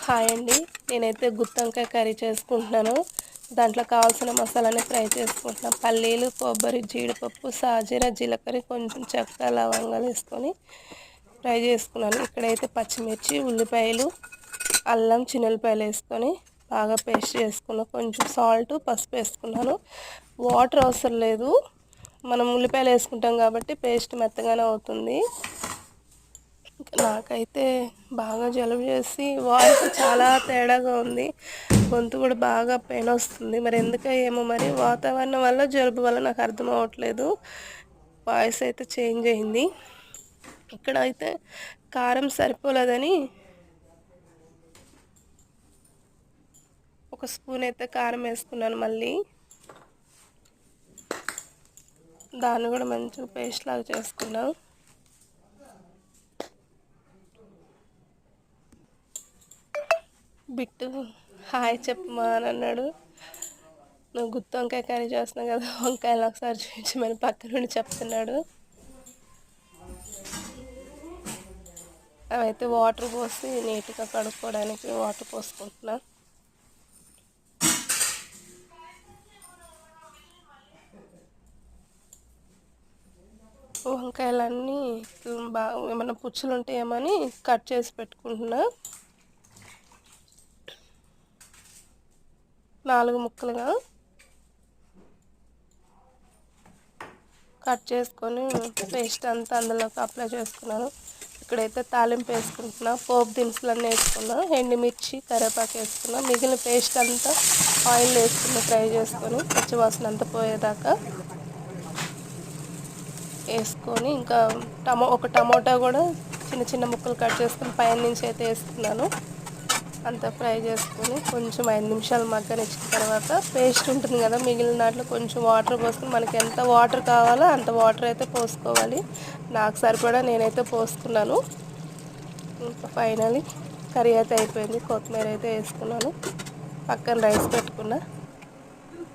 Hi అండి. నేనైతే గుత్తొంకాయ curry చేసుకుంటున్నాను. దాంట్లో కావాల్సిన మసాలాని ఫ్రై చేసుకుంటున్నాను. పల్లీలు, కొబ్బరి, జీడిపప్పు, సాజీర, జీలకర్ర, కొంచెం చెక్క, లవంగాలు వేసుకొని ఫ్రై చేసుకున్నాను. ఇక్కడైతే పచ్చిమిర్చి, ఉల్లిపాయలు, అల్లం, చిన్నులపాయలు వేసుకొని బాగా పేస్ట్ చేసుకున్నాను. కొంచెం సాల్ట్, పసుపు వేసుకున్నాను. వాటర్ అవసరం లేదు, మనం ఉల్లిపాయలు వేసుకుంటాం కాబట్టి పేస్ట్ మెత్తగానే అవుతుంది. నాకైతే బాగా జలుబు చేసి వాయిస్ చాలా తేడాగా ఉంది. గొంతు కూడా బాగా పెయిన్ వస్తుంది. మరి ఎందుకో ఏమో, మరి వాతావరణం వల్ల జలుబు వల్ల నాకు అర్థం అవ్వట్లేదు. వాయిస్ అయితే చేంజ్ అయింది. ఇక్కడ అయితే కారం సరిపోలేదని ఒక స్పూన్ అయితే కారం వేసుకున్నాను. మళ్ళీ దాన్ని కూడా మంచిగా పేస్ట్ లాగా చేసుకున్నాను. బిట్టు హాయ్ చెప్పమా అని అన్నాడు. నువ్వు గుత్తి వంకాయ కర్రీ చేస్తున్నావు కదా, వంకాయలు ఒకసారి చూపించమని పక్క నుండి చెప్తున్నాడు. అవైతే వాటర్ పోసి నీట్గా కడుక్కోవడానికి వాటర్ పోసుకుంటున్నా. వంకాయలన్నీ బాగా ఏమన్నా పుచ్చులు ఉంటాయేమని కట్ చేసి పెట్టుకుంటున్నా. 4 ముక్కలుగా కట్ చేసుకొని పేస్ట్ అంతా అందులోకి అప్లై చేసుకున్నాను. ఇక్కడైతే తాలింపు వేసుకుంటున్నా. పోపు దినుసులన్నీ వేసుకున్నా. ఎండుమిర్చి, కరివేపాకు వేసుకున్నా. మిగిలిన పేస్ట్ అంతా ఆయిల్ వేసుకుని ఫ్రై చేసుకొని పచ్చివాసన అంతా పోయేదాకా వేసుకొని, ఇంకా ఒక టమోటా కూడా చిన్న చిన్న ముక్కలు కట్ చేసుకుని పైన నుంచి అయితే వేసుకున్నాను. అంతా ఫ్రై చేసుకొని కొంచెం 5 నిమిషాలు మగ్గనిచ్చిన తర్వాత పేస్ట్ ఉంటుంది కదా, మిగిలిన దాంట్లో కొంచెం వాటర్ పోసుకొని మనకి ఎంత వాటర్ కావాలో అంత వాటర్ అయితే పోసుకోవాలి. నాకు సరిపడా నేనైతే పోసుకున్నాను. ఇంకా ఫైనల్లీ కర్రీ అయితే అయిపోయింది. కొత్తిమీర అయితే వేసుకున్నాను. పక్కన రైస్ పెట్టుకున్నా.